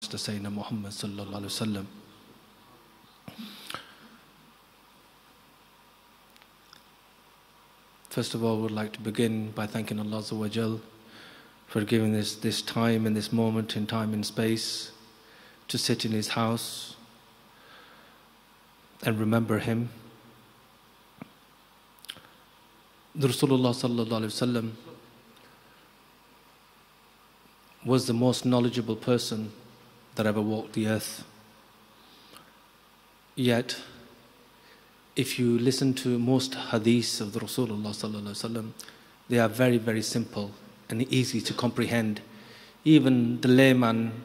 to Sayyidina Muhammad sallallahu alaihi wasallam. First of all, I would like to begin by thanking Allah Azza wa Jal for giving us this time and this moment in time and space to sit in His house and remember Him. The Rasulullah sallallahu alaihi wasallam was the most knowledgeable person that ever walked the earth. Yet, if you listen to most hadiths of the Rasulullah sallallahu alaihi wasallam, they are very, very simple and easy to comprehend. Even the layman,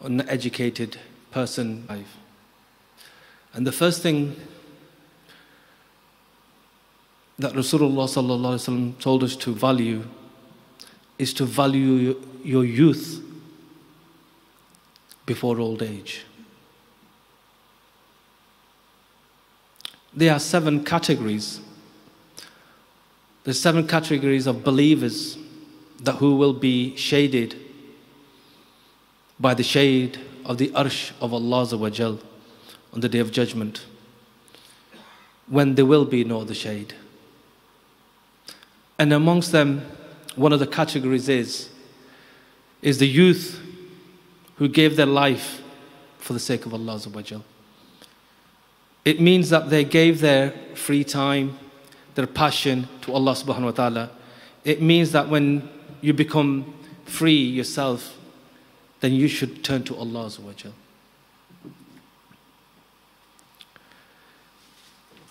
uneducated person. And the first thing that Rasulullah sallallahu alaihi wasallam told us to value is to value your youth before old age. There are 7 categories. There's 7 categories of believers that who will be shaded by the shade of the arsh of Allah Azza wa Jal on the Day of Judgment, when there will be no other shade. And amongst them, one of the categories is the youth who gave their life for the sake of Allah Azza wa Jal. It means that they gave their free time, their passion to Allah subhanahu wa ta'ala. It means that when you become free yourself, then you should turn to Allah Azza wa Jal.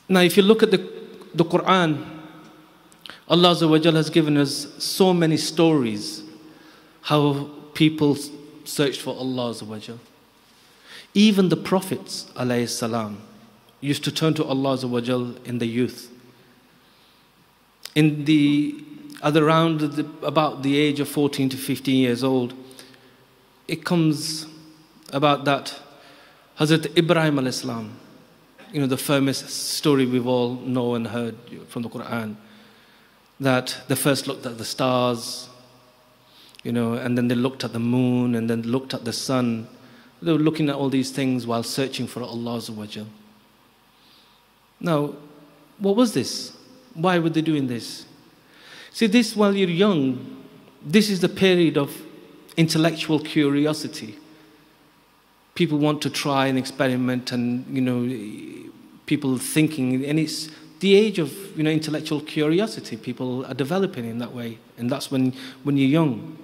Now, if you look at the Quran, Allah Azza wa Jal has given us so many stories how people searched for Allah Azza wa Jal. Even the prophets alayhi salam used to turn to Allah Azza wa Jal in the youth. About the age of 14 to 15 years old, it comes about that Hazrat Ibrahim alayhi salam, the famous story we've all know and heard from the Quran, that they first looked at the stars, and then they looked at the moon, and then looked at the sun. They were looking at all these things while searching for Allah Azza wa Jal. Now, what was this? Why were they doing this? See, this while you're young, this is the period of intellectual curiosity. People want to try and experiment, and people thinking, and it's the age of intellectual curiosity. People are developing in that way, and that's when you're young.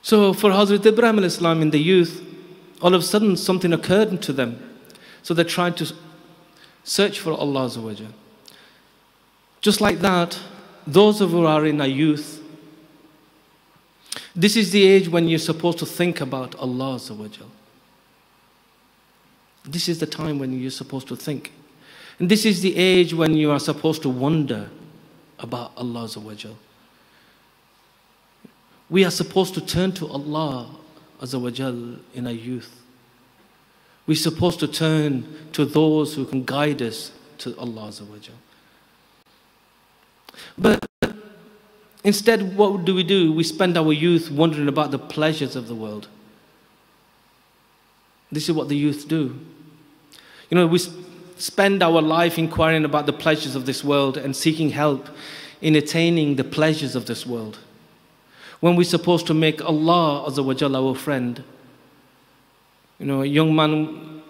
So for Hazrat Ibrahim alayhi salam in the youth, all of a sudden something occurred to them. So they tried to search for Allah Azza wa Jal. Just like that, those of who are in our youth, this is the age when you're supposed to think about Allah Azza wa Jal. This is the time when you're supposed to think. And this is the age when you are supposed to wonder about Allah Azza wa Jal. We are supposed to turn to Allah Azza wa Jal in our youth. We're supposed to turn to those who can guide us to Allah Azza wa Jal. But instead, what do? We spend our youth wondering about the pleasures of the world. This is what the youth do. We spend our life inquiring about the pleasures of this world and seeking help in attaining the pleasures of this world, when we're supposed to make Allah Azza wa Jal our friend. A young man,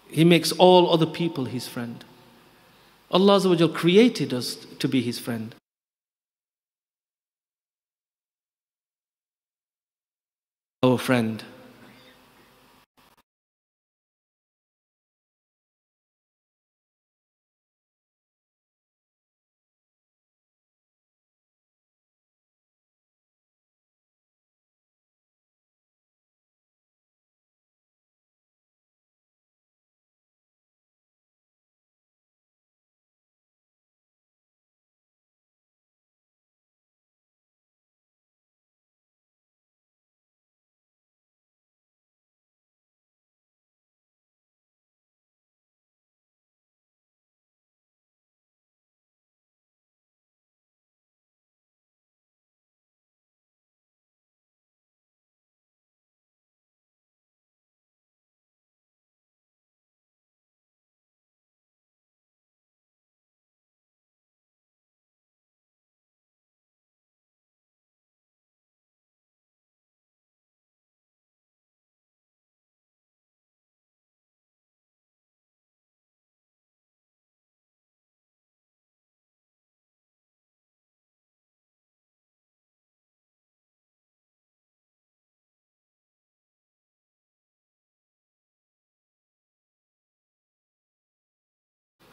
he makes all other people his friend. Allah Azza wa Jal created us to be His friend. Our friend.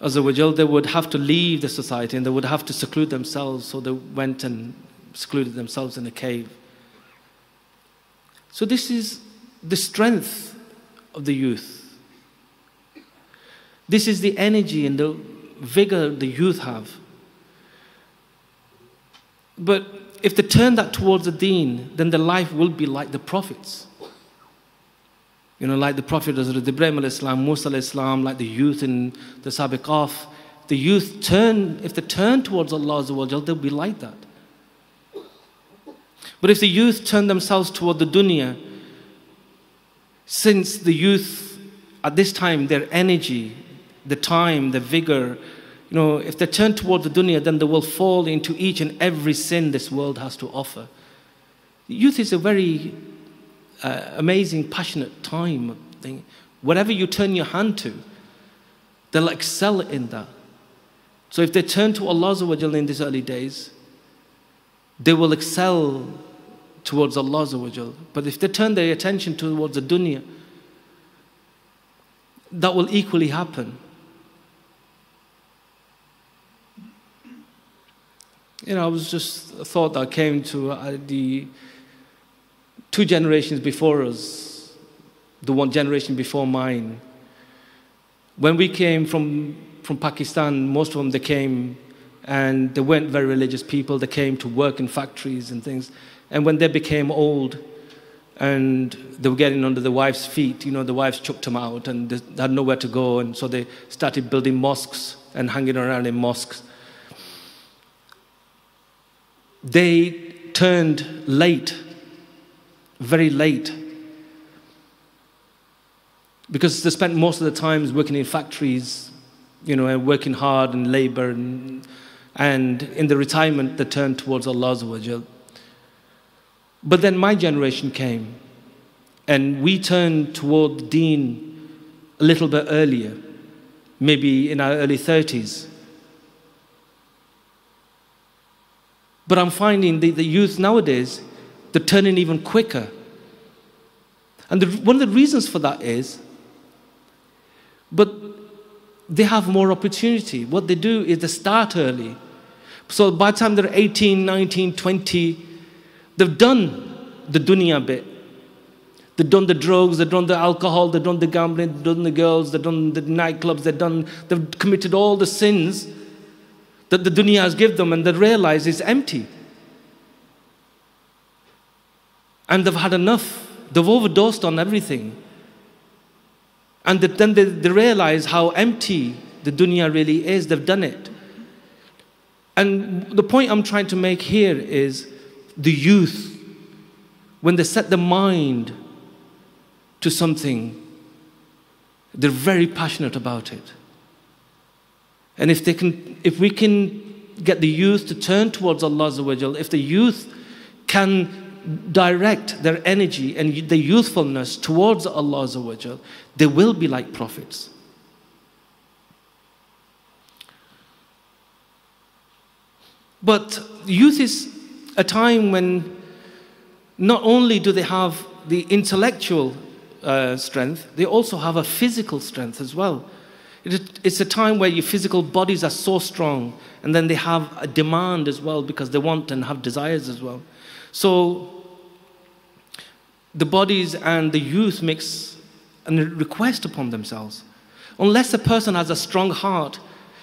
Azza wa Jal, they would have to leave the society and they would have to seclude themselves, so they went and secluded themselves in a cave. So this is the strength of the youth. This is the energy and the vigor the youth have. But if they turn that towards the deen, then their life will be like the prophets. You know, like the Prophet Hazrat Ibrahim alayhi salam, Musa alayhi salam, like the youth in the Sabiqaf. The youth turn, if they turn towards Allah Azza wa Jal, they'll be like that. But if the youth turn themselves toward the dunya, since the youth at this time, their energy, the time, the vigor, you know, if they turn toward the dunya, then they will fall into each and every sin this world has to offer. Youth is a very amazing, passionate time thing. Whatever you turn your hand to, they'll excel in that. So if they turn to Allah Azza wa Jal in these early days, they will excel towards Allah Azza wa Jal. But if they turn their attention towards the dunya, that will equally happen. You know, I was just a thought that came to the 2 generations before us, the 1 generation before mine. When we came from Pakistan, most of them, they came and they weren't very religious people. They came to work in factories and things. And when they became old and they were getting under the wives' feet, you know, the wives chucked them out and they had nowhere to go. And so they started building mosques and hanging around in mosques. They turned late, very late, because they spent most of the time working in factories, you know, and working hard and labor, and in the retirement they turned towards Allah Azza wa Jal. But then my generation came, and we turned toward Deen a little bit earlier, maybe in our early 30s. But I'm finding the youth nowadays, they're turning even quicker. And one of the reasons for that is, but they have more opportunity. What they do is they start early. So by the time they're 18, 19, 20, they've done the dunya bit. They've done the drugs, they've done the alcohol, they've done the gambling, they've done the girls, they've done the nightclubs, they've committed all the sins that the dunya has given them, and they realize it's empty. And they've had enough. They've overdosed on everything. And then they realize how empty the dunya really is. They've done it. And the point I'm trying to make here is the youth, when they set their mind to something, they're very passionate about it. And if we can get the youth to turn towards Allah Azza wa Jal, if the youth can direct their energy and their youthfulness towards Allah Azza wa Jal, they will be like prophets. But youth is a time when not only do they have the intellectual strength, they also have a physical strength as well. It's a time where your physical bodies are so strong, and then they have a demand as well, because they want and have desires as well. So the bodies and the youth makes a request upon themselves. Unless a person has a strong heart,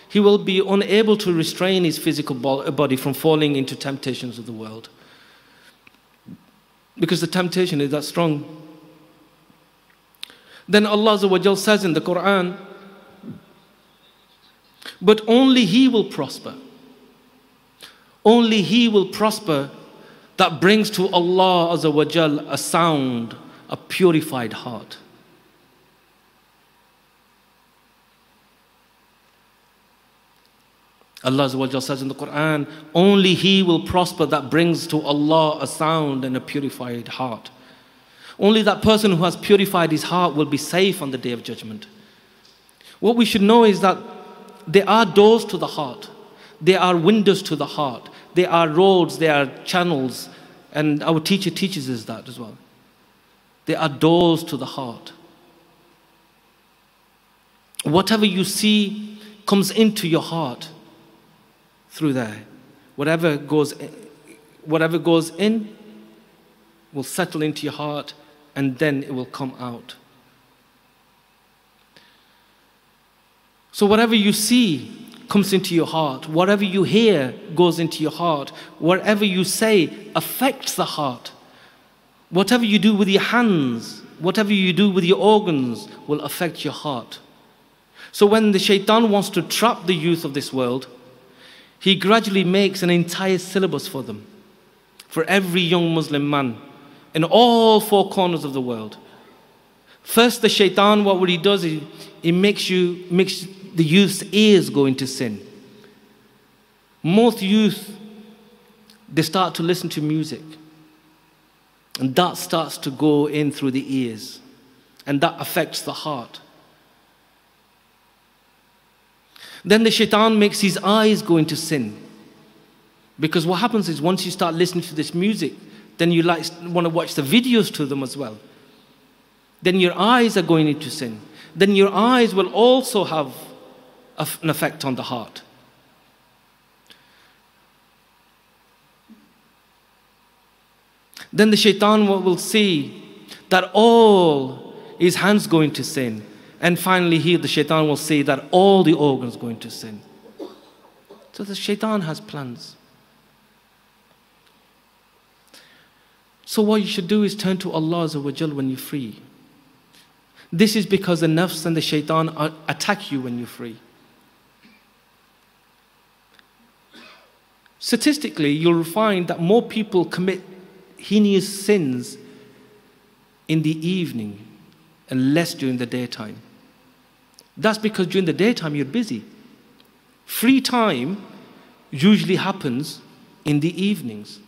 he will be unable to restrain his physical body from falling into temptations of the world, because the temptation is that strong. Then Allah Azza wa Jal says in the Quran, but only he will prosper. Only he will prosper that brings to Allah Azza wa Jal a sound, a purified heart. Allah Azza wa Jal says in the Quran, only he will prosper that brings to Allah a sound and a purified heart. Only that person who has purified his heart will be safe on the Day of Judgment. What we should know is that there are doors to the heart. There are windows to the heart. There are roads, there are channels. And our teacher teaches us that as well. There are doors to the heart. Whatever you see comes into your heart through there. Whatever goes in will settle into your heart, and then it will come out. So whatever you see comes into your heart. Whatever you hear goes into your heart. Whatever you say affects the heart. Whatever you do with your hands, whatever you do with your organs will affect your heart. So when the shaitan wants to trap the youth of this world, he gradually makes an entire syllabus for them, for every young Muslim man in all four corners of the world. First, the shaitan, what he does is he makes the youth's ears go into sin. Most youth, they start to listen to music, and that starts to go in through the ears, and that affects the heart. Then the shaitan makes his eyes go into sin, because what happens is once you start listening to this music, then you want to watch the videos to them as well. Then your eyes are going into sin. Then your eyes will also have an effect on the heart. Then the shaitan will see that all his hands go into sin. And finally the shaitan will see that all the organs go into sin. So the shaitan has plans. So what you should do is turn to Allah Azza wa Jal when you're free. This is because the nafs and the shaitan attack you when you're free. Statistically, you'll find that more people commit heinous sins in the evening and less during the daytime. That's because during the daytime you're busy. Free time usually happens in the evenings.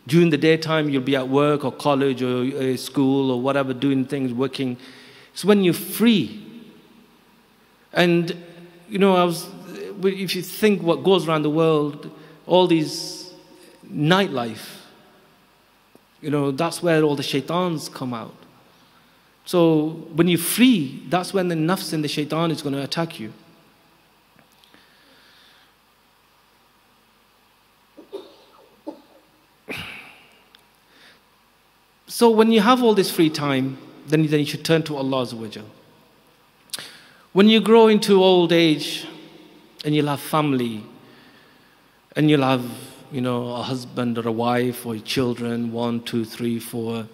During the daytime you'll be at work or college or school or whatever, doing things, working. It's when you're free. And if you think what goes around the world, all these nightlife, that's where all the shaitans come out. So when you're free, that's when the nafs and the shaitan is going to attack you. So when you have all this free time, then you should turn to Allah Azza wa Jal. When you grow into old age and you'll have family and you'll have, a husband or a wife or children, 1, 2, 3, 4.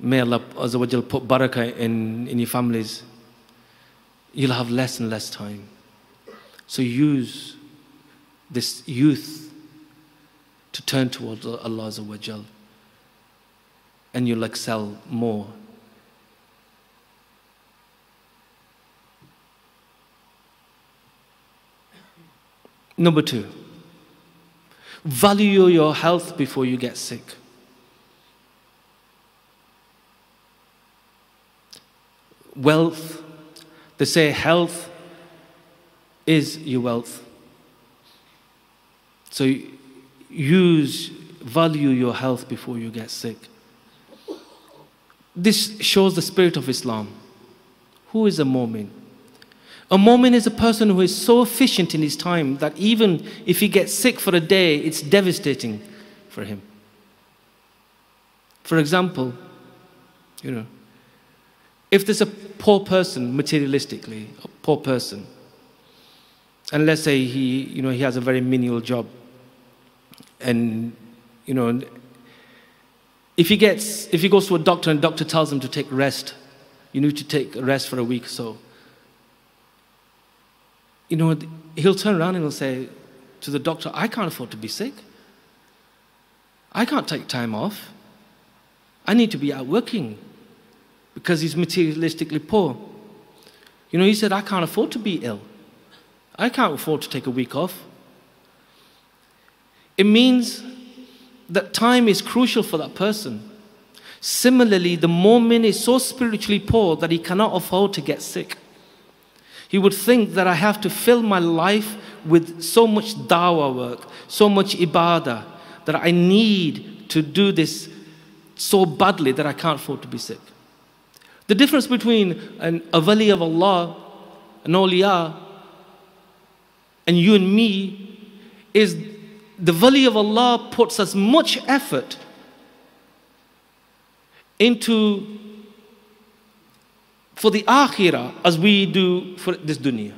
May Allah Azza wa Jal put barakah in your families. You'll have less and less time. So use this youth to turn towards Allah Azza wa Jal, and you'll excel more. Number 2, value your health before you get sick. Wealth, they say health is your wealth. So value your health before you get sick. This shows the spirit of Islam. Who is a mu'min? A mu'min is a person who is so efficient in his time that even if he gets sick for a day, it's devastating for him. For example, if there's a poor person, materialistically, a poor person, and let's say he has a very menial job, and if he goes to a doctor and the doctor tells him to take rest, you need to take a rest for a week or so, he'll turn around and he'll say to the doctor, I can't afford to be sick. I can't take time off. I need to be out working, because he's materialistically poor. He said, I can't afford to be ill. I can't afford to take a week off. It means that time is crucial for that person. Similarly, the mu'min is so spiritually poor that he cannot afford to get sick. He would think that I have to fill my life with so much dawah work, so much ibadah, that I need to do this so badly that I can't afford to be sick. The difference between a wali of Allah, an awliya, and you and me is the wali of Allah puts as much effort into for the akhirah as we do for this dunya.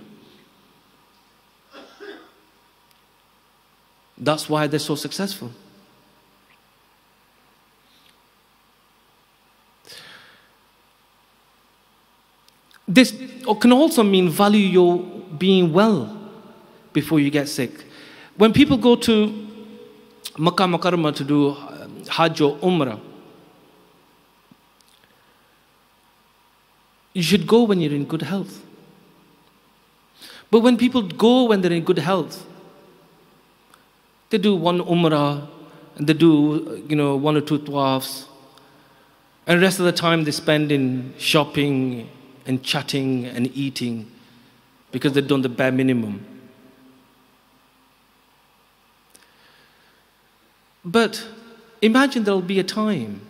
That's why they're so successful. This can also mean value your being well before you get sick. When people go to Makkah Mukarramah to do Hajj or Umrah, you should go when you're in good health. But when people go when they're in good health, they do one Umrah and they do, one or two tawafs, and the rest of the time they spend in shopping and chatting and eating because they've done the bare minimum. But imagine there'll be a time,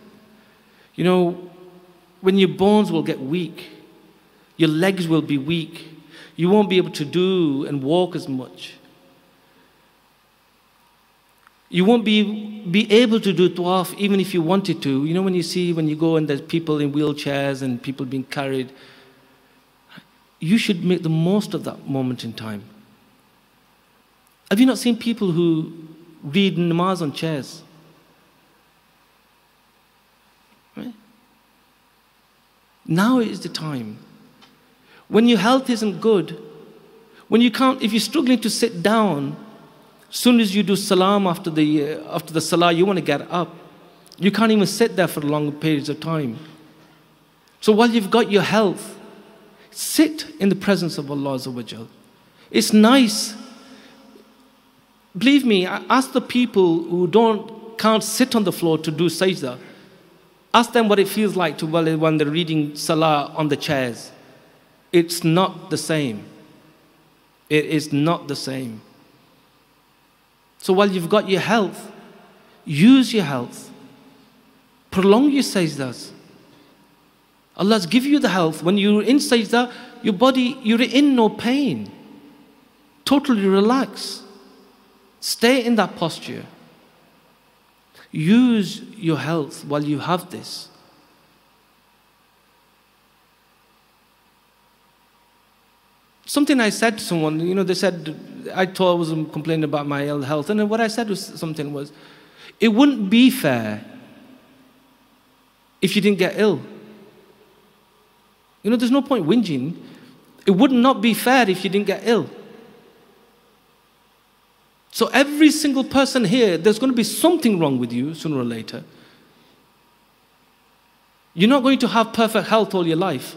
when your bones will get weak, your legs will be weak, you won't be able to do and walk as much. You won't be able to do tawaf even if you wanted to. When you go and there's people in wheelchairs and people being carried, you should make the most of that moment in time. Have you not seen people who read namaz on chairs? Right? Now is the time. When your health isn't good, if you're struggling to sit down, as soon as you do salam after the salah, you want to get up. You can't even sit there for long periods of time. So while you've got your health, sit in the presence of Allah Azza wa Jal. It's nice. Believe me, ask the people who can't sit on the floor to do sajda. Ask them what it feels like when they're reading salah on the chairs. It's not the same. It is not the same. So while you've got your health, use your health. Prolong your sajdas. Allah's give you the health. When you're in sajda, your body, you're in no pain. Totally relax. Stay in that posture. Use your health while you have this. Something I said to someone, they said, I thought I was complaining about my ill health. And then what I said was it wouldn't be fair if you didn't get ill. There's no point whinging. It would not be fair if you didn't get ill. So every single person here, there's going to be something wrong with you sooner or later. You're not going to have perfect health all your life.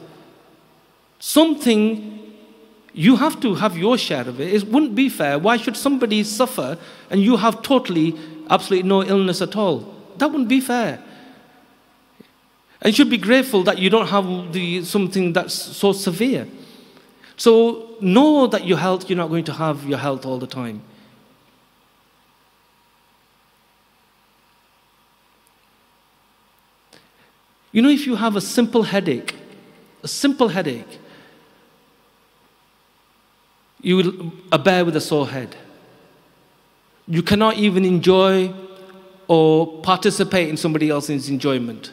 You have to have your share of it. It wouldn't be fair. Why should somebody suffer and you have absolutely no illness at all? That wouldn't be fair. And you should be grateful that you don't have something that's so severe. So know that you're not going to have your health all the time. If you have a simple headache, you will bear with a sore head. You cannot even enjoy or participate in somebody else's enjoyment.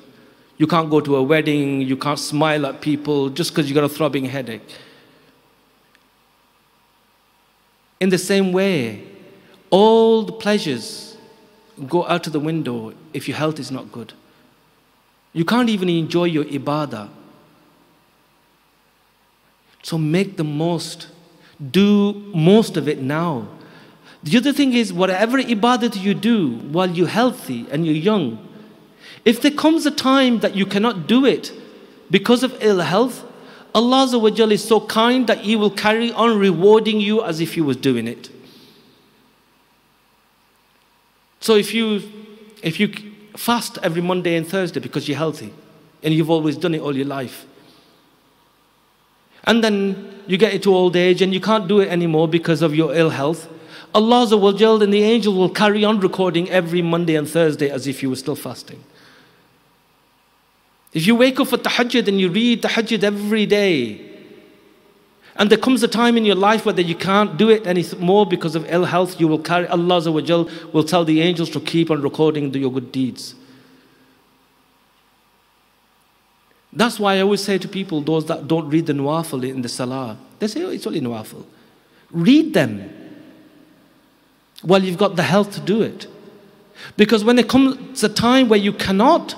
You can't go to a wedding, you can't smile at people just because you got a throbbing headache. In the same way, all the pleasures go out of the window if your health is not good. You can't even enjoy your ibadah. So make the most. Do most of it now. The other thing is, whatever ibadah you do while you're healthy and you're young, if there comes a time that you cannot do it because of ill health, Allah Azza wa Jalla is so kind that He will carry on rewarding you as if you was doing it. So if you fast every Monday and Thursday because you're healthy and you've always done it all your life, and then you get into old age and you can't do it anymore because of your ill health, Allah Azza wa Jalla and the angel will carry on recording every Monday and Thursday as if you were still fasting. If you wake up for tahajjud and you read tahajjud every day, And there comes a time in your life where you can't do it anymore because of ill health. You will carry, Allah Azza wa Jal will tell the angels to keep on recording your good deeds. That's why I always say to people, those that don't read the Nawafil in the Salah, they say, oh, it's only Nawafil. Read them while you've got the health to do it. Because when it comes a time where you cannot,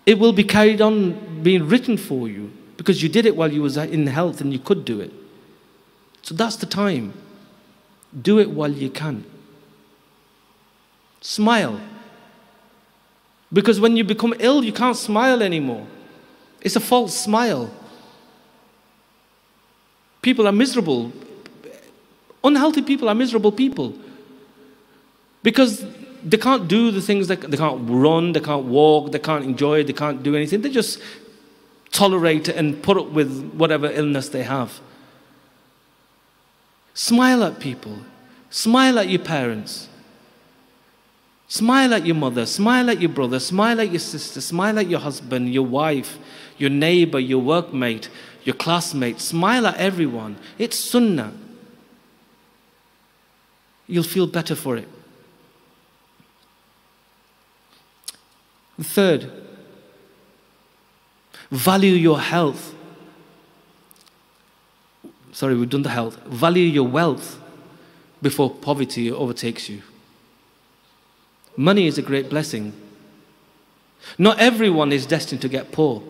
it will be carried on being written for you. Because you did it while you was in health and you could do it. So that's the time. Do it while you can. Smile. Because when you become ill, you can't smile anymore. It's a false smile. People are miserable. Unhealthy people are miserable people. Because they can't do the things, they can't run, they can't walk, they can't enjoy, they can't do anything. They just tolerate and put up with whatever illness they have. Smile at people. Smile at your parents. Smile at your mother. Smile at your brother. Smile at your sister. Smile at your husband, your wife, your neighbor, your workmate, your classmate. Smile at everyone. It's sunnah. You'll feel better for it. Third, value your health. Sorry, we've done the health. Value your wealth before poverty overtakes you. Money is a great blessing. Not everyone is destined to get poor.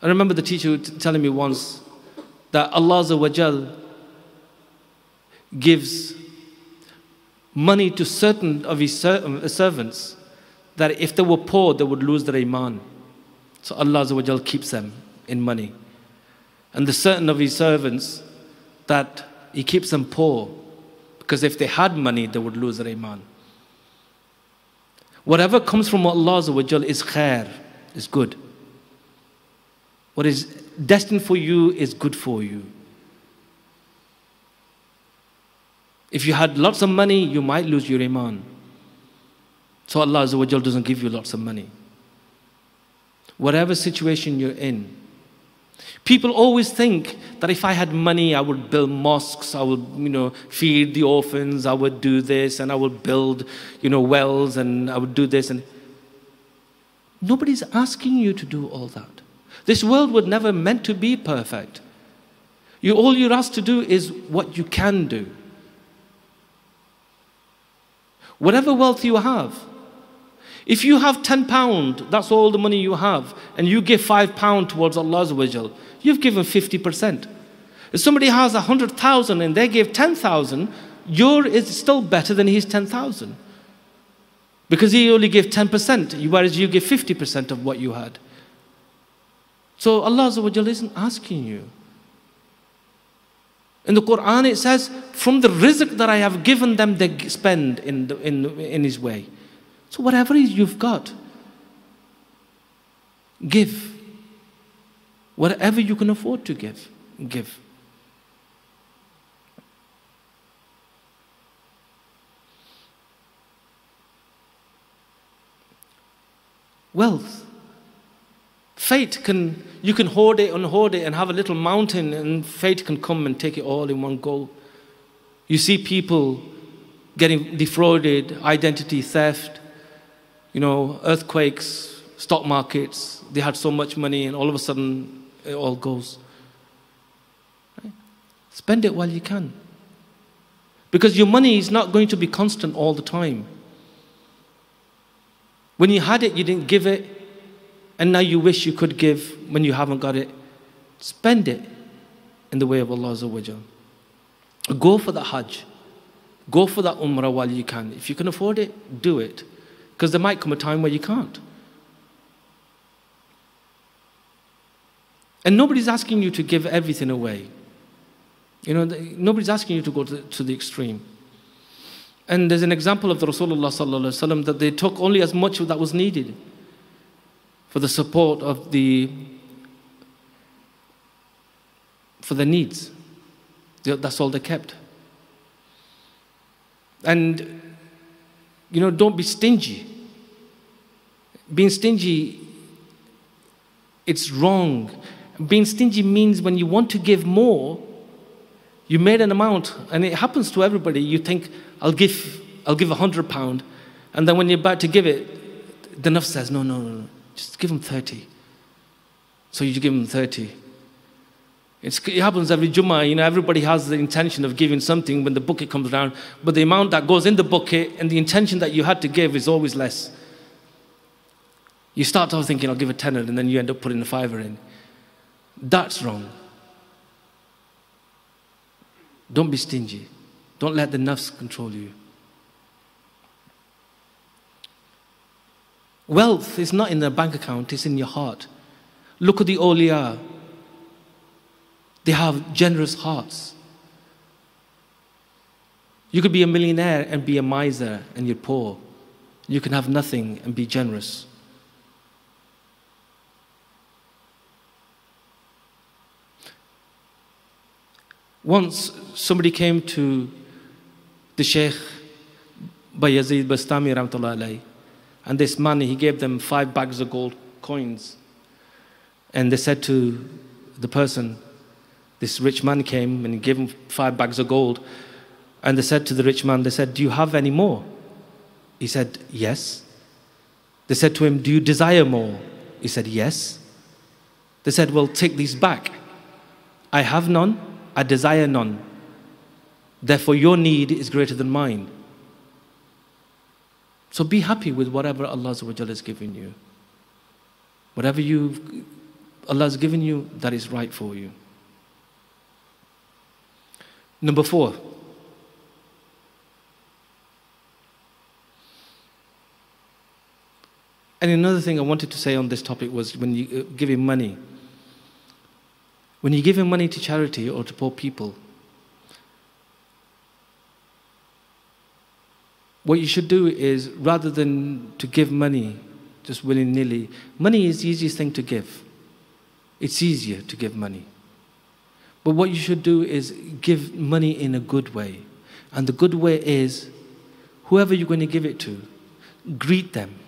I remember the teacher telling me once that Allah Azza wa Jal gives money to certain of his servants that if they were poor, they would lose their iman. So Allah Azza wa Jal keeps them in money. And the certain of his servants that he keeps them poor, because if they had money, they would lose their iman. Whatever comes from Allah Azza wa Jal is khair, is good. What is destined for you is good for you. If you had lots of money, you might lose your iman. So Allah Azza wa Jal doesn't give you lots of money. Whatever situation you're in. People always think that if I had money, I would build mosques, I would, feed the orphans, I would do this, and I would build, wells, and I would do this. And nobody's asking you to do all that. This world was never meant to be perfect. All you're asked to do is what you can do. Whatever wealth you have, if you have £10, that's all the money you have, and you give £5 towards Allah Azza wa Jal, you've given 50%. If somebody has 100,000 and they give 10,000, yours is still better than his 10,000. Because he only gave 10%, whereas you give 50% of what you had. So Allah Azza wa Jal isn't asking you. In the Quran it says, from the rizq that I have given them, they spend in His way. So whatever you've got, give. Whatever you can afford to give, give. Wealth. Fate you can hoard it and have a little mountain, and fate can come and take it all in one go. You see people getting defrauded, identity theft, earthquakes, stock markets. They had so much money and all of a sudden it all goes. Right? Spend it while you can. Because your money is not going to be constant all the time. When you had it, you didn't give it. And now you wish you could give when you haven't got it. Spend it in the way of Allah Azza wa Jal. Go for the Hajj. Go for that Umrah while you can. If you can afford it, do it. Because there might come a time where you can't. And nobody's asking you to give everything away. Nobody's asking you to go to the extreme. And there's an example of the Rasulullah sallallahu alaihi wasallam that they took only as much that was needed for the support of for the needs. That's all they kept. And, don't be stingy. Being stingy, it's wrong. Being stingy means when you want to give more, you made an amount, and it happens to everybody. You think, I'll give £100, and then when you're about to give it, the nafs says, no, just give him 30. So you give him 30. It happens every Jummah, everybody has the intention of giving something when the bucket comes around, but the amount that goes in the bucket and the intention that you had to give is always less. You start off thinking, I'll give a tenner, and then you end up putting a fiver in. That's wrong. Don't be stingy. Don't let the nafs control you. Wealth is not in the bank account, it's in your heart. Look at the awliya. They have generous hearts. You could be a millionaire and be a miser and you're poor. You can have nothing and be generous. Once somebody came to the Sheikh Bayazid Bastami Rahmatullah Alayhi, and this man, he gave them 5 bags of gold coins. And they said to the person, this rich man came and he gave him 5 bags of gold. And they said to the rich man, they said, do you have any more? He said, yes. They said to him, do you desire more? He said, yes. They said, well, take these back. I have none, I desire none. Therefore, your need is greater than mine. So be happy with whatever Allah has given you. Whatever Allah has given you, that is right for you. Number 4. And another thing I wanted to say on this topic was when you give him money. When you give him money to charity or to poor people, what you should do is, rather than to give money just willy-nilly, money is the easiest thing to give. It's easier to give money. But what you should do is give money in a good way. And the good way is, whoever you're going to give it to, greet them.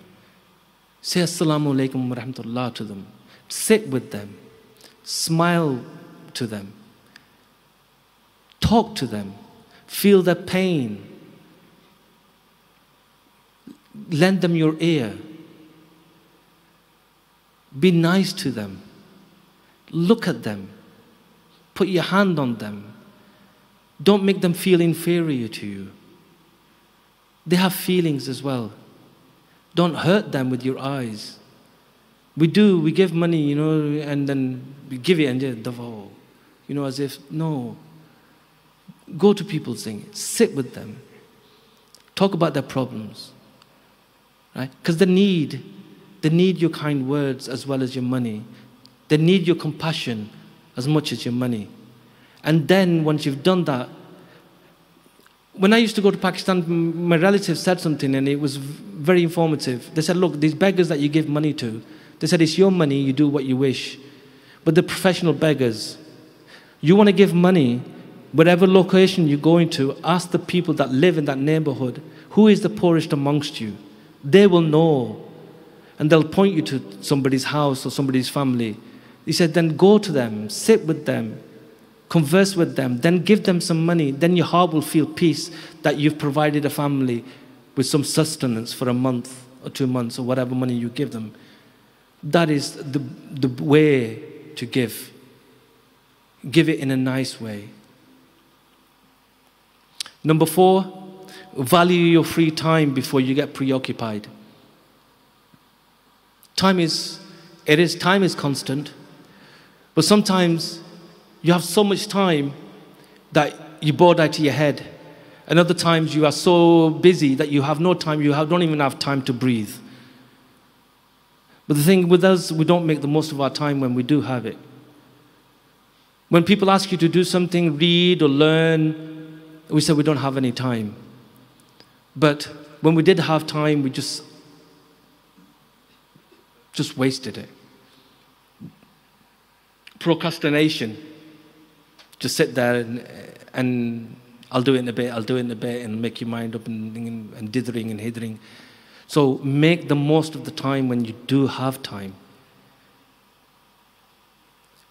Say Assalamu alaikum wa rahmatullah to them. Sit with them. Smile to them. Talk to them. Feel their pain. Lend them your ear. Be nice to them. Look at them. Put your hand on them. Don't make them feel inferior to you. They have feelings as well. Don't hurt them with your eyes. We give money, and then we give it and just devour. As if, no. Go to people's things. Sit with them. Talk about their problems. Right? Because they need your kind words as well as your money. They need your compassion as much as your money. And then once you've done that, when I used to go to Pakistan, my relatives said something and it was very informative. They said, look, these beggars that you give money to, they said, it's your money, you do what you wish. But the professional beggars, you want to give money, whatever location you're going to, ask the people that live in that neighborhood, who is the poorest amongst you? They will know. And they'll point you to somebody's house or somebody's family. He said, then go to them, sit with them, converse with them, then give them some money. Then your heart will feel peace that you've provided a family with some sustenance for a month or 2 months or whatever money you give them. That is the way to give. Give it in a nice way. Number 4, value your free time before you get preoccupied. Time is constant, but sometimes you have so much time that you bored out of your head. And other times you are so busy that you have no time, don't even have time to breathe. But the thing with us, we don't make the most of our time when we do have it. When people ask you to do something, read or learn, we say we don't have any time. But when we did have time, we just wasted it. Procrastination. Just sit there and I'll do it in a bit, and make your mind up and dithering and hithering. So make the most of the time when you do have time.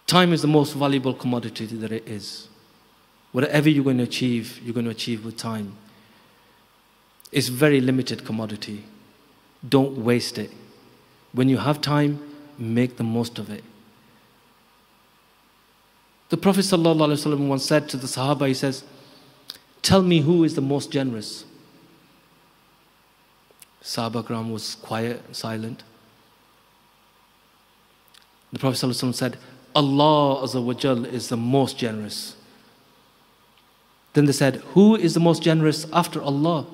Time is the most valuable commodity that it is. Whatever you're going to achieve with time. It's a very limited commodity. Don't waste it. When you have time, make the most of it. The Prophet ﷺ once said to the Sahaba, he says, tell me who is the most generous. Sahaba Ikram was quiet, silent. The Prophet ﷺ said, Allah Azza wa Jal is the most generous. Then they said, who is the most generous after Allah?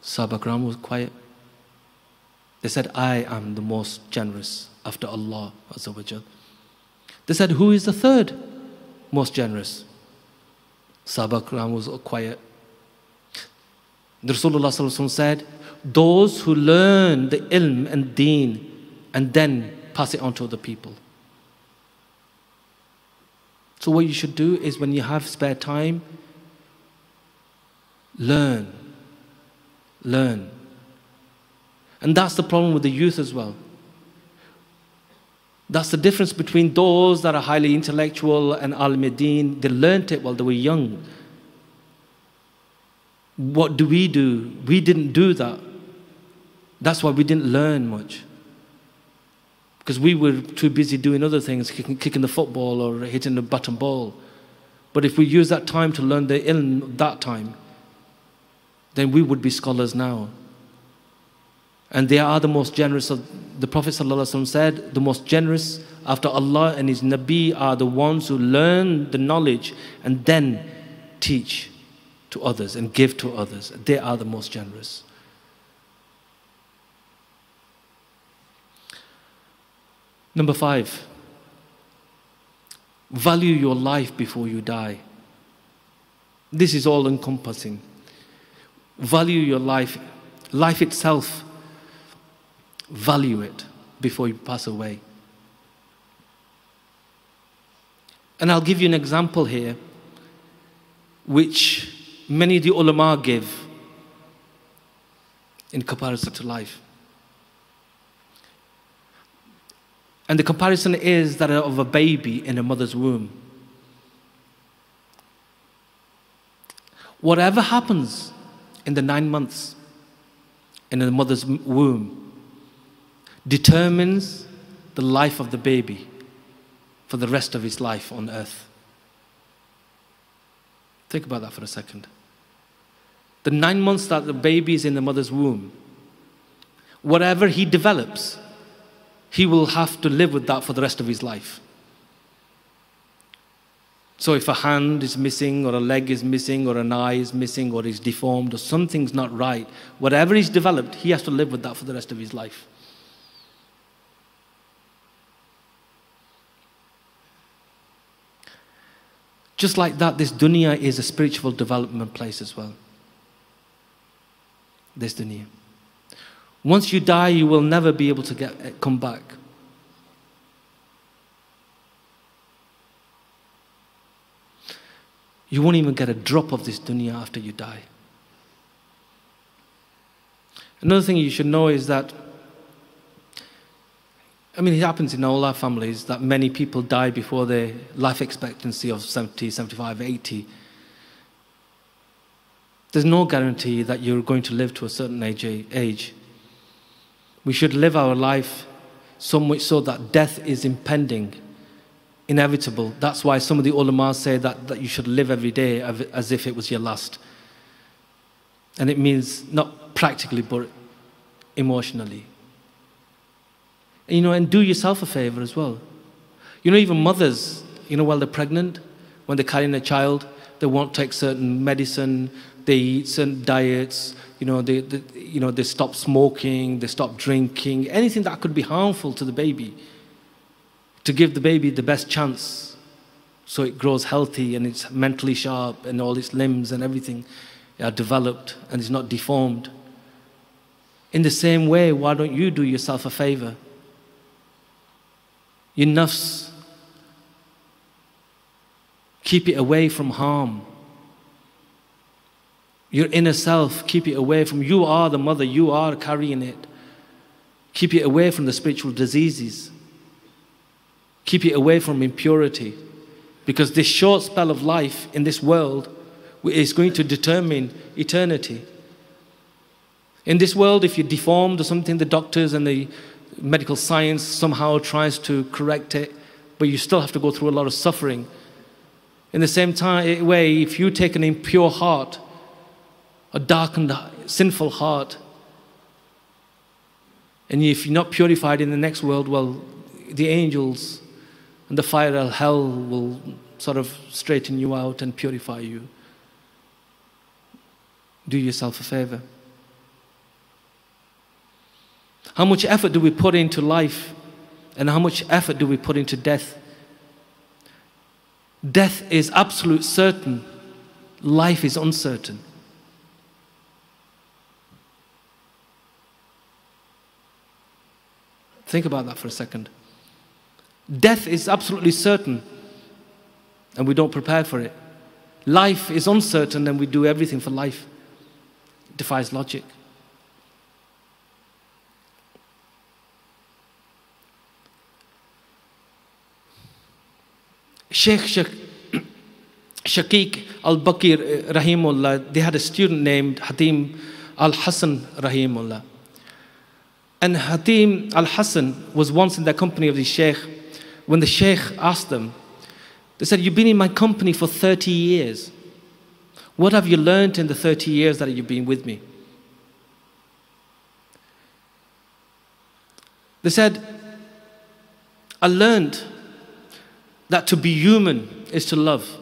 Sahaba Ikram was quiet. They said, I am the most generous after Allah Azza wa Jal. They said, who is the third most generous? Sahaba Ikram was quiet. The Rasulullah Sallallahu Alaihi Wasallam said, those who learn the ilm and deen and then pass it on to other people. So what you should do is when you have spare time, learn. Learn. And that's the problem with the youth as well. That's the difference between those that are highly intellectual and al-Medin. They learnt it while they were young. What do? We didn't do that. That's why we didn't learn much. Because we were too busy doing other things, kicking the football or hitting the button ball. But if we use that time to learn the ilm that time, then we would be scholars now. And they are the most generous of the Prophet ﷺ said, the most generous after Allah and His Nabi are the ones who learn the knowledge and then teach to others and give to others. They are the most generous. Number 5, value your life before you die. This is all encompassing. Value your life, life itself. Value it before you pass away. And I'll give you an example here, which many of the ulama give in comparison to life. And the comparison is that of a baby in a mother's womb. Whatever happens in the 9 months in a mother's womb determines the life of the baby for the rest of his life on earth. Think about that for a second. The 9 months that the baby is in the mother's womb, whatever he develops, he will have to live with that for the rest of his life. So if a hand is missing, or a leg is missing, or an eye is missing, or is deformed, or something's not right, whatever he's developed, he has to live with that for the rest of his life. Just like that, this dunya is a spiritual development place as well. This dunya. Once you die, you will never be able to come back. You won't even get a drop of this dunya after you die. Another thing you should know is that, it happens in all our families that many people die before their life expectancy of 70, 75, 80. There's no guarantee that you're going to live to a certain age. We should live our life so much so that death is impending, inevitable. That's why some of the ulama say that you should live every day as if it was your last. And it means not practically, but emotionally. And do yourself a favor as well. Even mothers, while they're pregnant, when they're carrying a child, they won't take certain medicine, they eat certain diets, they stop smoking, they stop drinking, anything that could be harmful to the baby, to give the baby the best chance so it grows healthy and it's mentally sharp and all its limbs and everything are developed and is not deformed. In the same way, why don't you do yourself a favor? Your nafs, keep it away from harm. Your inner self, keep it away from, you are the mother, you are carrying it. Keep it away from the spiritual diseases. Keep it away from impurity. Because this short spell of life in this world is going to determine eternity. In this world, if you're deformed or something, the doctors and the medical science somehow tries to correct it, but you still have to go through a lot of suffering. In the same way, if you take an impure heart, a darkened, sinful heart, and if you're not purified in the next world, well, the angels and the fire of hell will sort of straighten you out and purify you. Do yourself a favor. How much effort do we put into life, and how much effort do we put into death? Death is absolute certain. Life is uncertain. Think about that for a second. Death is absolutely certain, and we don't prepare for it. Life is uncertain, and we do everything for life. It defies logic. Shafiq al-Bakir Rahimullah, they had a student named Hatim al-Hassan Rahimullah. And Hatim al-Hassan was once in the company of the Sheikh. When the Sheikh asked them, they said, "You've been in my company for 30 years. What have you learned in the 30 years that you've been with me?" They said, "I learned that to be human is to love.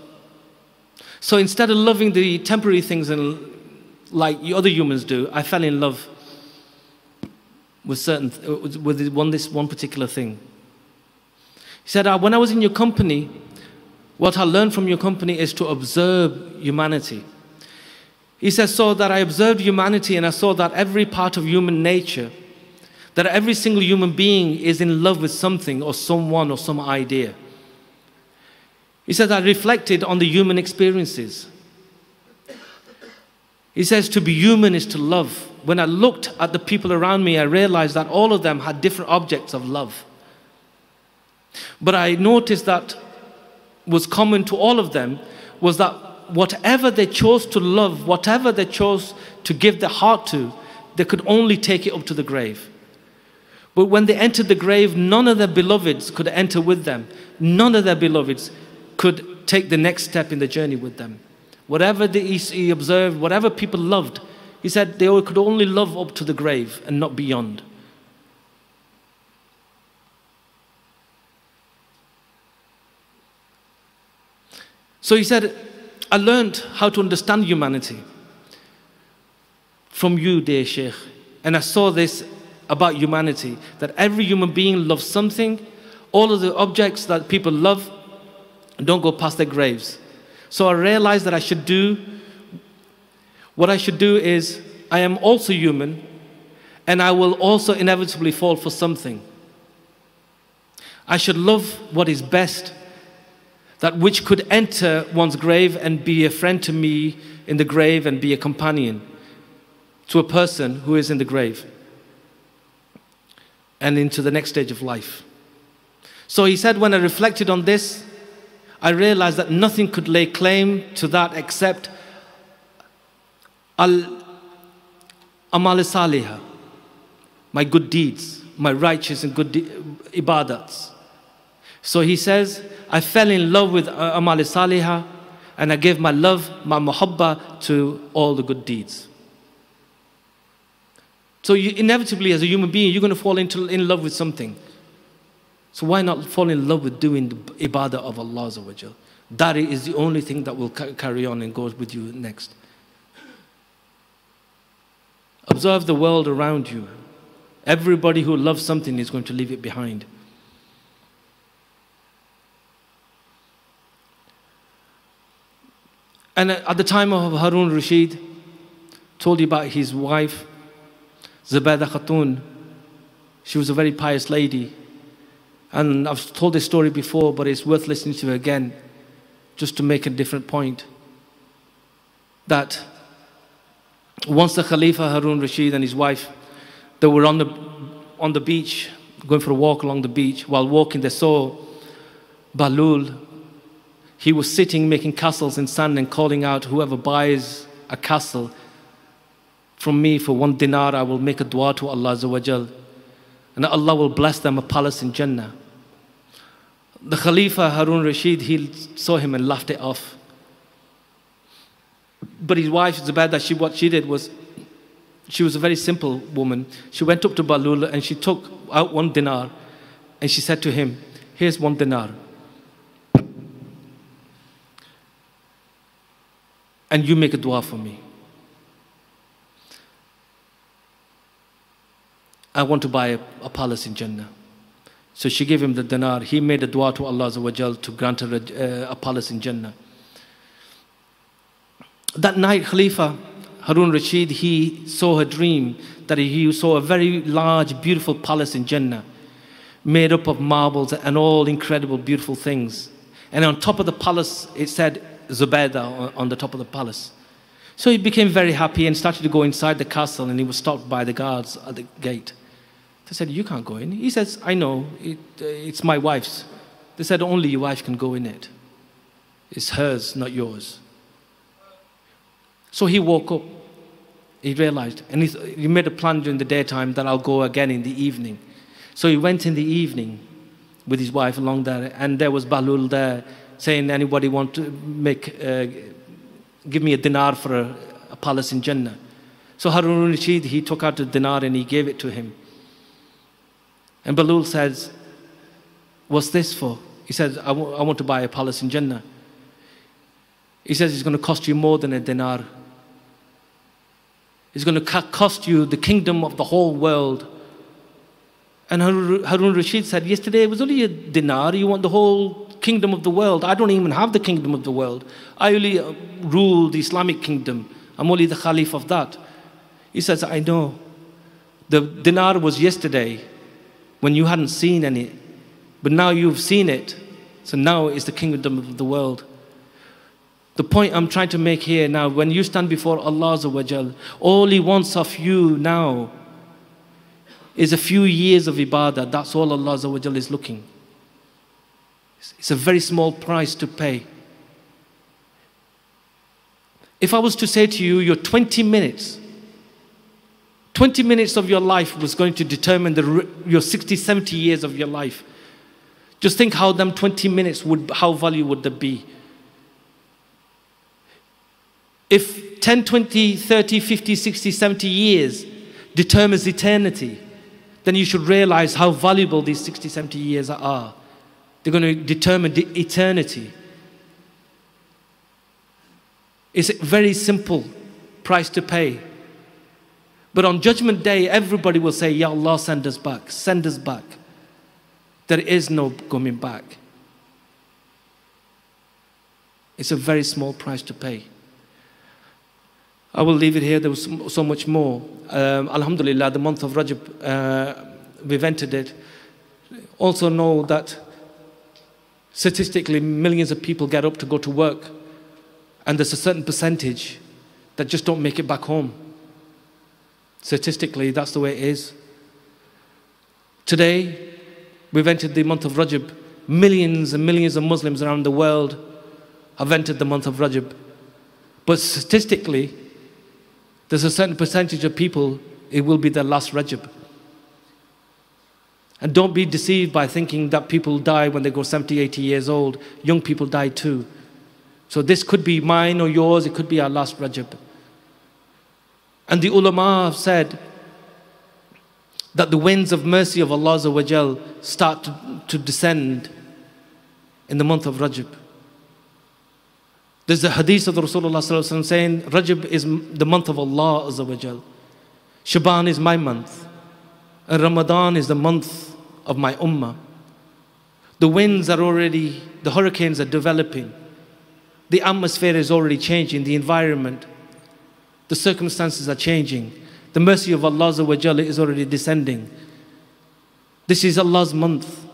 So instead of loving the temporary things and like other humans do, I fell in love with this one particular thing." He said, "When I was in your company, what I learned from your company is to observe humanity." He says, "So that I observed humanity and I saw that every part of human nature, that every single human being is in love with something or someone or some idea." He says, "I reflected on the human experiences." He says, "To be human is to love. When I looked at the people around me, I realized that all of them had different objects of love. But I noticed that was common to all of them was that whatever they chose to love, whatever they chose to give their heart to, they could only take it up to the grave. But when they entered the grave, none of their beloveds could enter with them. None of their beloveds could take the next step in the journey with them. Whatever he observed, whatever people loved, he said they could only love up to the grave and not beyond." So he said, "I learned how to understand humanity from you, dear Sheikh. And I saw this about humanity, that every human being loves something. All of the objects that people love don't go past their graves. So I realized that what I should do is, I am also human, and I will also inevitably fall for something. I should love what is best, that which could enter one's grave and be a friend to me in the grave and be a companion to a person who is in the grave and into the next stage of life." So he said, "When I reflected on this, I realized that nothing could lay claim to that except al-amal salihah, my good deeds, my righteous and good ibadats." So he says, "I fell in love with amal salihah, and I gave my love, my muhabba to all the good deeds." So inevitably, as a human being, you're going to fall in love with something. So why not fall in love with doing the ibadah of Allah Azza wa Jal? That is the only thing that will carry on and goes with you next. Observe the world around you. Everybody who loves something is going to leave it behind. And at the time of Harun Rashid, told you about his wife, Zubaydah Khatun. She was a very pious lady. And I've told this story before, but it's worth listening to again, just to make a different point. That once the Khalifa Harun Rashid and his wife, they were on the beach, going for a walk along the beach. While walking, they saw Balul, he was sitting making castles in sand and calling out, whoever buys a castle from me for 1 dinar, I will make a dua to Allah Azza wa Jal, and Allah will bless them a palace in Jannah. The Khalifa Harun Rashid, he saw him and laughed it off. But his wife Zubaydah, what she did was, she was a very simple woman. She went up to Balul and she took out 1 dinar and she said to him, here's 1 dinar. And you make a dua for me. I want to buy a palace in Jannah. So she gave him the dinar. He made a dua to Allah Azza wa Jal to grant her a palace in Jannah. That night, Khalifa Harun Rashid, he saw a dream that he saw a very large, beautiful palace in Jannah, made up of marbles and all incredible, beautiful things. And on top of the palace, it said Zubaydah on the top of the palace. So he became very happy and started to go inside the castle, and he was stopped by the guards at the gate. They said, you can't go in. He says, I know, it's my wife's. They said, only your wife can go in it. It's hers, not yours. So he woke up. He realized, and he made a plan during the daytime that I'll go again in the evening. So he went in the evening with his wife along there, and there was Balul there saying, anybody want to give me a dinar for a palace in Jannah? So Harun Rashid, he took out a dinar and he gave it to him. And Balul says, what's this for? He says, I want to buy a palace in Jannah. He says, it's going to cost you more than a dinar. It's going to cost you the kingdom of the whole world. And Harun Rashid said, yesterday it was only a dinar. You want the whole kingdom of the world. I don't even have the kingdom of the world. I only rule the Islamic kingdom. I'm only the Khalif of that. He says, I know. The dinar was yesterday when you hadn't seen any. But now you've seen it. So now it's the kingdom of the world. The point I'm trying to make here now, when you stand before Allah Azza wa Jal, all He wants of you now is a few years of ibadah. That's all Allah Azza wa Jal is looking. It's a very small price to pay. If I was to say to you, your 20 minutes of your life was going to determine your 60, 70 years of your life. Just think how them 20 minutes how valuable would that be? If 10, 20, 30, 50, 60, 70 years determines eternity, then you should realize how valuable these 60, 70 years are. They're going to determine the eternity. It's a very simple price to pay. But on Judgment Day, everybody will say, Ya Allah, send us back. Send us back. There is no coming back. It's a very small price to pay. I will leave it here. There was so much more. Alhamdulillah, the month of Rajab, we've entered it. Also know that statistically, millions of people get up to go to work, and there's a certain percentage that just don't make it back home. Statistically, that's the way it is. Today, we've entered the month of Rajab. Millions and millions of Muslims around the world have entered the month of Rajab. But statistically, there's a certain percentage of people, it will be their last Rajab. And don't be deceived by thinking that people die when they go 70, 80 years old. Young people die too. So this could be mine or yours, it could be our last Rajab. And the ulama have said that the winds of mercy of Allah Azza wa Jal start to descend in the month of Rajab. There's a hadith of the Rasulullah Sallallahu Alaihi Wasallam saying, Rajab is the month of Allah Azza wa Jal. Shaban is my month. And Ramadan is the month of my ummah. The winds are already, the hurricanes are developing. The atmosphere is already changing, the environment. The circumstances are changing. The mercy of Allah Azza wa Jal is already descending. This is Allah's month.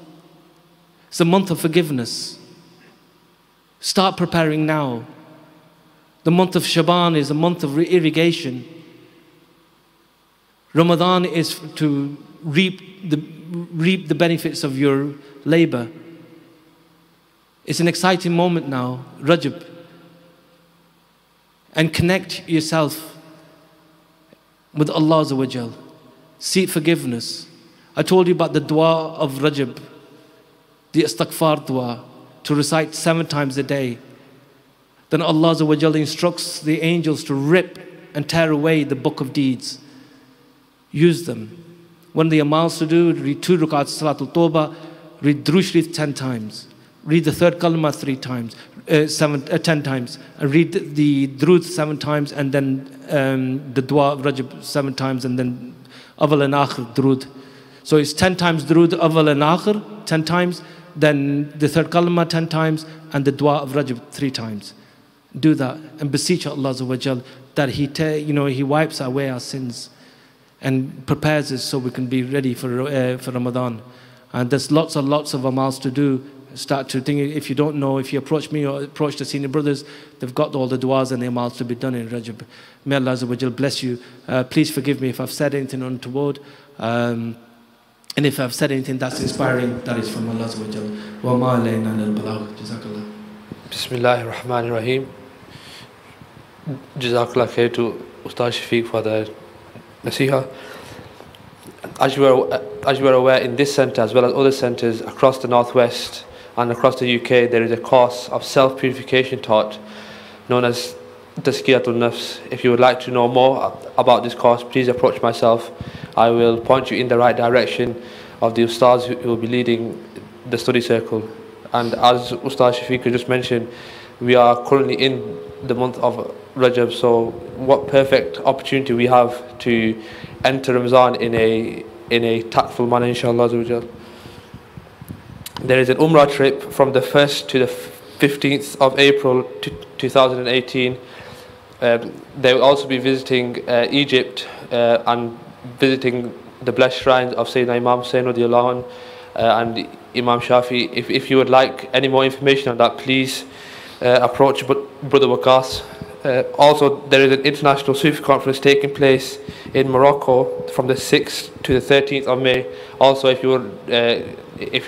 It's a month of forgiveness. Start preparing now. The month of Shaban is a month of irrigation. Ramadan is to reap the benefits of your labor. It's an exciting moment now, Rajab. And connect yourself with Allah Azza wa Jal. Seek forgiveness. I told you about the dua of Rajab, the istighfar dua, to recite 7 times a day. Then Allah Azza wa Jal instructs the angels to rip and tear away the book of deeds. Use them. One of the amals to do, read 2 rakats Salatul Tawbah, read Durood Sharif 10 times. Read the 3rd kalma 10 times. And read the Durood 7 times, and then the dua of Rajab 7 times, and then Awal and Akhir Durood. So it's 10 times Durood Awal and Akhir, 10 times, then the 3rd kalma 10 times, and the dua of Rajab 3 times. Do that and beseech Allah Azza wa Jal that He wipes away our sins and prepares us so we can be ready for Ramadan. And there's lots and lots of amals to do. Start to think, if you don't know, if you approach me or approach the senior brothers, they've got all the du'as and the amals to be done in Rajab. May Allah Azza wa Jal bless you. Please forgive me if I've said anything untoward. And if I've said anything that's inspiring, that is from Allah Azza wa Jal. Wa ma alayna illa al-balagh. Jazakallah. Bismillahir Rahmanir Rahim. Jazakallah khair to Ustaad Shafiq for the nasiha. As you are aware, in this centre as well as other centres across the Northwest and across the UK, there is a course of self-purification taught known as Tazkiyatul Nafs. If you would like to know more about this course, please approach myself. I will point you in the right direction of the Ustads who will be leading the study circle. And as Ustad Shafiq just mentioned, we are currently in the month of Rajab, so what perfect opportunity we have to enter Ramadan in a tactful manner, inshallah. There is an Umrah trip from the 1st to the 15th of April 2018. They will also be visiting Egypt and visiting the blessed shrines of Sayyidina Imam Hussain radiallahu anhu, and Imam Shafi. If you would like any more information on that, please approach Brother Waqas. Also, there is an international Sufi conference taking place in Morocco from the 6th to the 13th of May. Also, if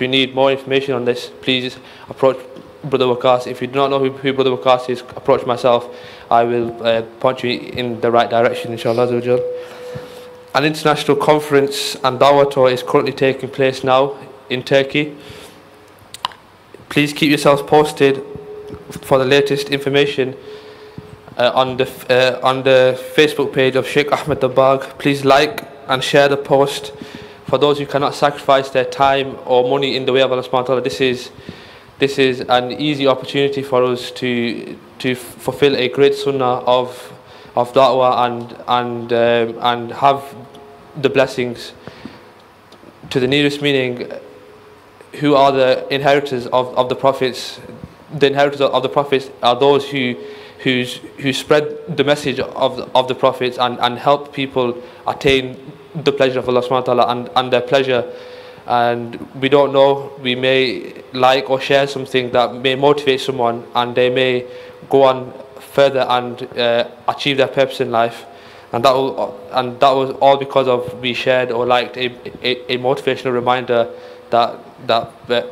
you need more information on this, please approach Brother Waqas. If you do not know who Brother Waqas is, approach myself. I will point you in the right direction, inshallah. An international conference and dawah tour is currently taking place now in Turkey. Please keep yourselves posted for the latest information on the Facebook page of Sheikh Ahmed Dabagh. Please like and share the post. For those who cannot sacrifice their time or money in the way of Allah subhanahu wa ta'ala, this is an easy opportunity for us to fulfill a great sunnah of da'wah and have the blessings. To the nearest meaning, who are the inheritors of the prophets? The inheritors of the prophets are those who spread the message of the prophets and help people attain the pleasure of Allah subhanahu wa ta'ala and their pleasure. And we don't know, we may like or share something that may motivate someone, and they may go on further and achieve their purpose in life. And that was all because of we shared or liked a motivational reminder that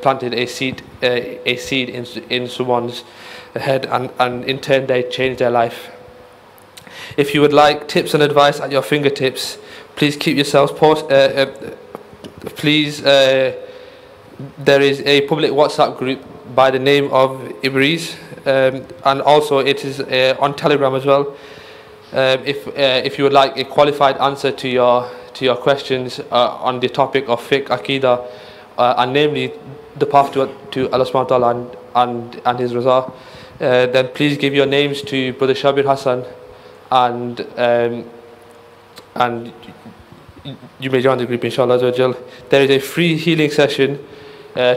planted a seed in someone's head, and in turn they changed their life. If you would like tips and advice at your fingertips, please keep yourselves posted. Please, there is a public WhatsApp group by the name of Ibriz, and also it is on Telegram as well. If you would like a qualified answer to your questions on the topic of fiqh, aqidah, and namely the path to Allah subhanahu wa ta'ala and His Raza, then please give your names to Brother Shabir Hassan, and you may join the group, inshallah. There is a free healing session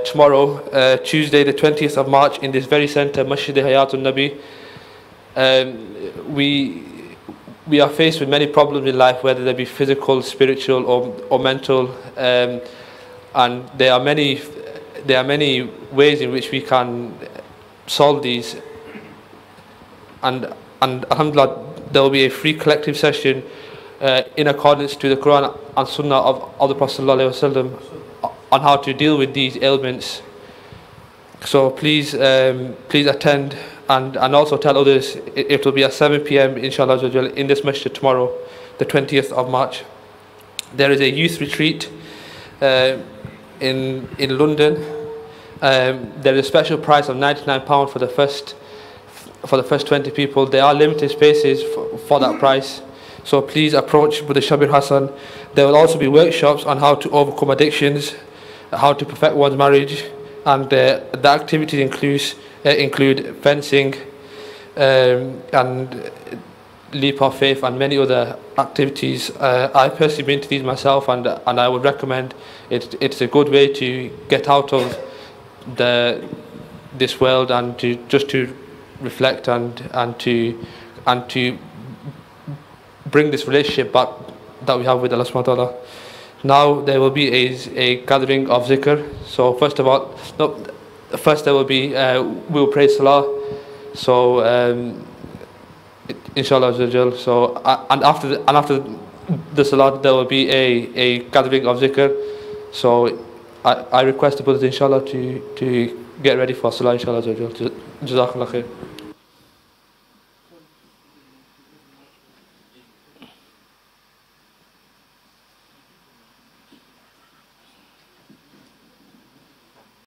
tomorrow, Tuesday the 20th of March, in this very centre, Masjid Hayatul Nabi. We are faced with many problems in life, whether they be physical, spiritual, or mental, and there are many ways in which we can solve these. And alhamdulillah, there will be a free collective session in accordance to the Quran and Sunnah of the Prophet ﷺ on how to deal with these ailments. So please, please attend, and also tell others. It will be at 7 p.m. inshallah in this masjid tomorrow, the 20th of March. There is a youth retreat in London. There is a special price of £99 for the first 20 people. There are limited spaces for that price. So please approach Brother Shabir Hassan. There will also be workshops on how to overcome addictions, how to perfect one's marriage, and the activities include fencing and leap of faith and many other activities. I personally been to these myself, and I would recommend it. It's a good way to get out of this world and to reflect and to bring this relationship back that we have with Allah subhanahu wa ta'ala. Now there will be a gathering of zikr. So first there will be we will pray salah. So inshallah. So and after the salah there will be a gathering of zikr. So I request the brothers inshallah to get ready for salah inshallah. Jazakallah khair.